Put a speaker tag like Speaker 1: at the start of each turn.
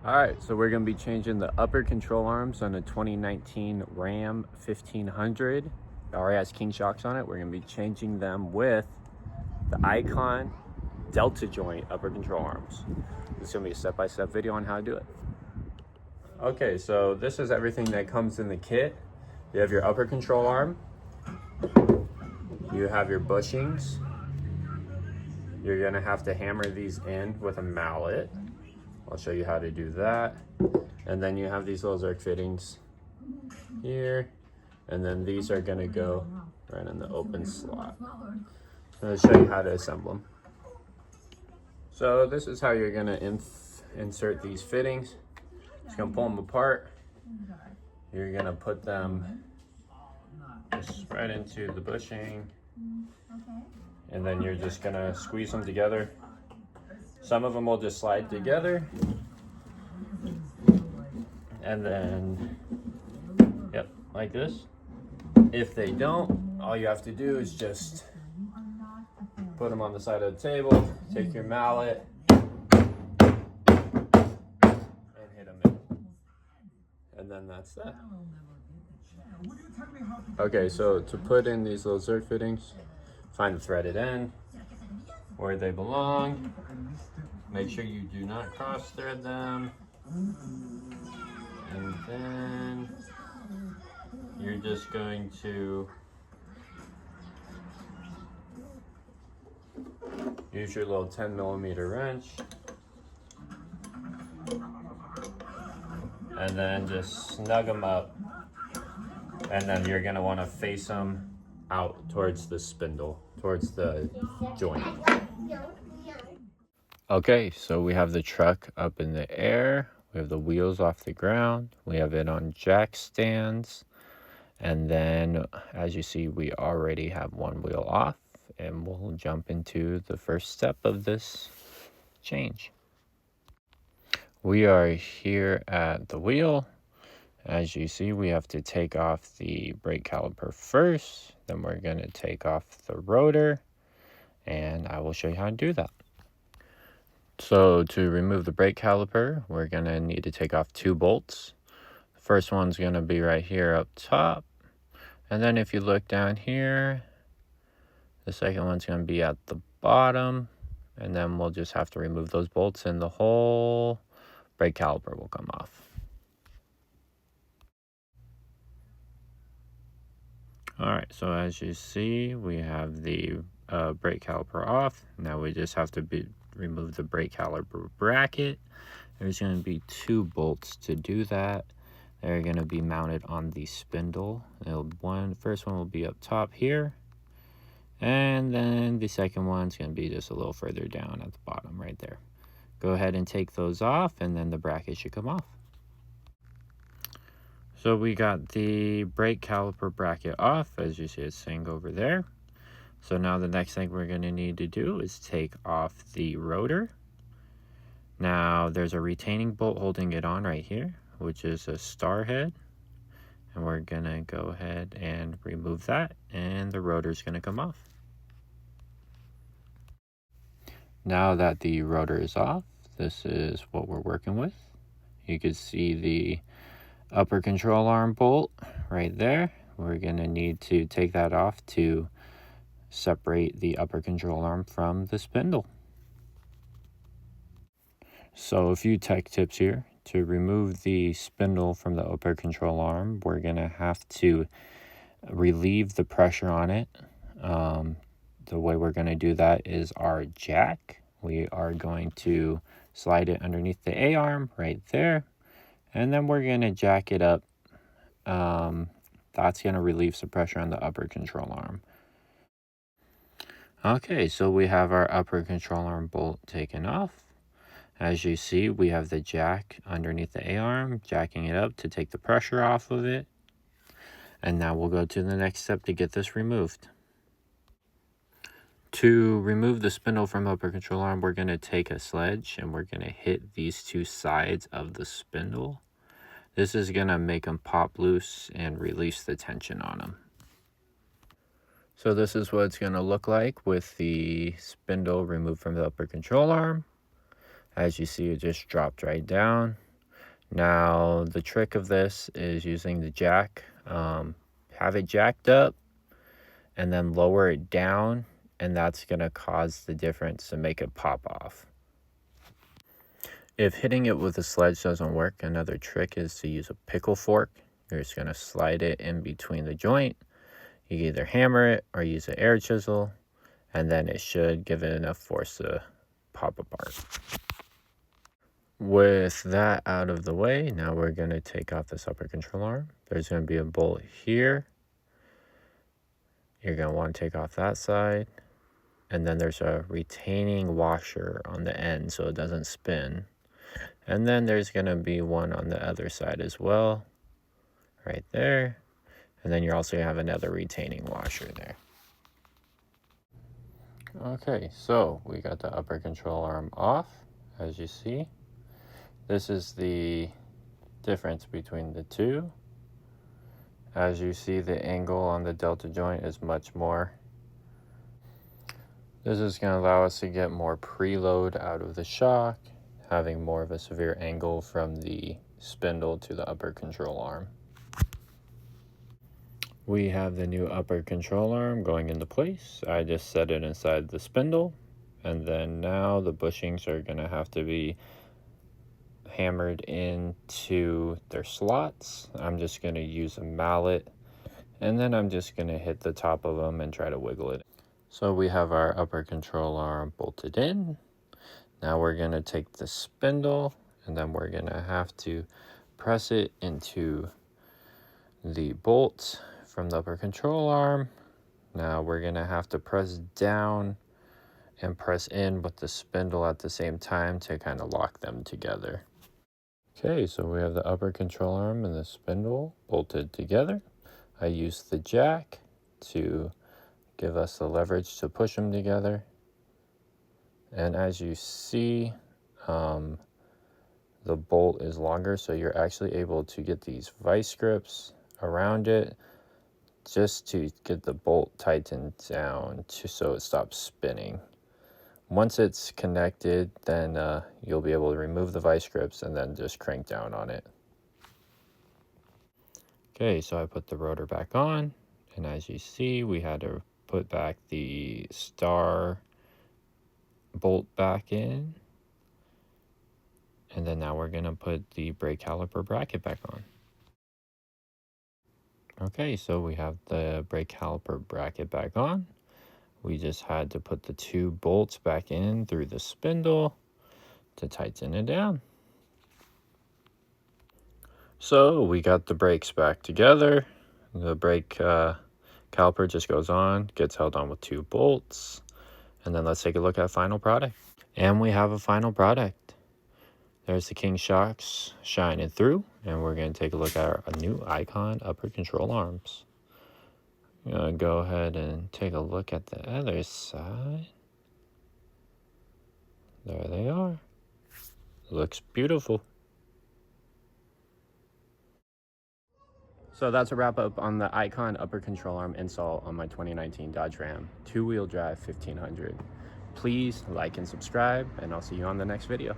Speaker 1: Alright, so we're going to be changing the upper control arms on the 2019 Ram 1500. It already has king shocks on it. We're going to be changing them with the Icon Delta joint upper control arms. This is going to be a step-by-step video on how to do it. Okay, so this is everything that comes in the kit. You have your upper control arm. You have your bushings. You're going to have to hammer these in with a mallet. I'll show you how to do that. And then you have these little Zerk fittings here. And then these are gonna go right in the open slot. I'll show you how to assemble them. So this is how you're gonna insert these fittings. Just gonna pull them apart. You're gonna put them just right into the bushing. And then you're just gonna squeeze them together. Some of them will just slide together. And then, yep, like this. If they don't, all you have to do is just put them on the side of the table, take your mallet, and hit them in. And then that's that. Okay, so to put in these little Zerk fittings, find the threaded end, where they belong. Make sure you do not cross thread them. And then you're just going to use your little 10mm wrench. And then just snug them up. And then you're gonna wanna face them out towards the spindle, towards the joint. Okay, so we have the truck up in the air. We have the wheels off the ground. We have it on jack stands. And then, as you see, we already have one wheel off. And we'll jump into the first step of this change. We are here at the wheel. As you see, we have to take off the brake caliper first. Then we're going to take off the rotor. And I will show you how to do that. So to remove the brake caliper, we're going to need to take off 2 bolts. The first one's going to be right here up top. And then if you look down here, the second one's going to be at the bottom. And then we'll just have to remove those bolts and the whole brake caliper will come off. Alright, so as you see, we have the brake caliper off. Now we just have to remove the brake caliper bracket. There's going to be 2 bolts to do that. They're going to be mounted on the spindle. First one will be up top here. And then the second one's going to be just a little further down at the bottom right there. Go ahead and take those off and then the bracket should come off. So we got the brake caliper bracket off. As you see, it's saying over there. So now the next thing we're going to need to do is take off the rotor. Now there's a retaining bolt holding it on right here, which is a star head. And we're going to go ahead and remove that and the rotor is going to come off. Now that the rotor is off, this is what we're working with. You can see the upper control arm bolt right there. We're going to need to take that off to separate the upper control arm from the spindle. So a few tech tips here. To remove the spindle from the upper control arm, we're going to have to relieve the pressure on it. The way we're going to do that is our jack. We are going to slide it underneath the A-arm right there. And then we're going to jack it up. That's going to relieve some pressure on the upper control arm. Okay, so we have our upper control arm bolt taken off. As you see, we have the jack underneath the A-arm, jacking it up to take the pressure off of it. And now we'll go to the next step to get this removed. To remove the spindle from the upper control arm, we're going to take a sledge and we're going to hit these 2 sides of the spindle. This is going to make them pop loose and release the tension on them. So this is what it's going to look like with the spindle removed from the upper control arm. As you see, it just dropped right down. Now, the trick of this is using the jack. Have it jacked up and then lower it down, and that's going to cause the difference to make it pop off. If hitting it with a sledge doesn't work, another trick is to use a pickle fork. You're just going to slide it in between the joint. You can either hammer it or use an air chisel, and then it should give it enough force to pop apart. With that out of the way, now we're going to take off this upper control arm. There's going to be a bolt here. You're going to want to take off that side. And then there's a retaining washer on the end so it doesn't spin. And then there's going to be one on the other side as well, right there. And then you're also going to have another retaining washer there. Okay, so we got the upper control arm off, as you see. This is the difference between the two. As you see, the angle on the delta joint is much more. This is going to allow us to get more preload out of the shock, having more of a severe angle from the spindle to the upper control arm. We have the new upper control arm going into place. I just set it inside the spindle, and then now the bushings are going to have to be hammered into their slots. I'm just going to use a mallet, and then I'm just going to hit the top of them and try to wiggle it. So we have our upper control arm bolted in. Now we're going to take the spindle, and then we're going to have to press it into the bolt from the upper control arm. Now we're going to have to press down and press in with the spindle at the same time to kind of lock them together. Okay, so we have the upper control arm and the spindle bolted together. I used the jack to give us the leverage to push them together. And as you see, the bolt is longer, so you're actually able to get these vice grips around it just to get the bolt tightened down so it stops spinning. Once it's connected, then you'll be able to remove the vice grips and then just crank down on it. Okay, so I put the rotor back on, and as you see, we had to put back the star bolt back in. And then now we're going to put the brake caliper bracket back on. Okay, so we have the brake caliper bracket back on. We just had to put the two bolts back in through the spindle to tighten it down. So we got the brakes back together. The brake caliper just goes on, gets held on with two bolts. And then let's take a look at final product. And we have a final product. There's the King shocks shining through, and we're going to take a look at our new Icon upper control arms. I'm going to go ahead and take a look at the other side. There they are. Looks beautiful. So that's a wrap up on the Icon upper control arm install on my 2019 Dodge Ram 2-wheel drive 1500. Please like and subscribe, and I'll see you on the next video.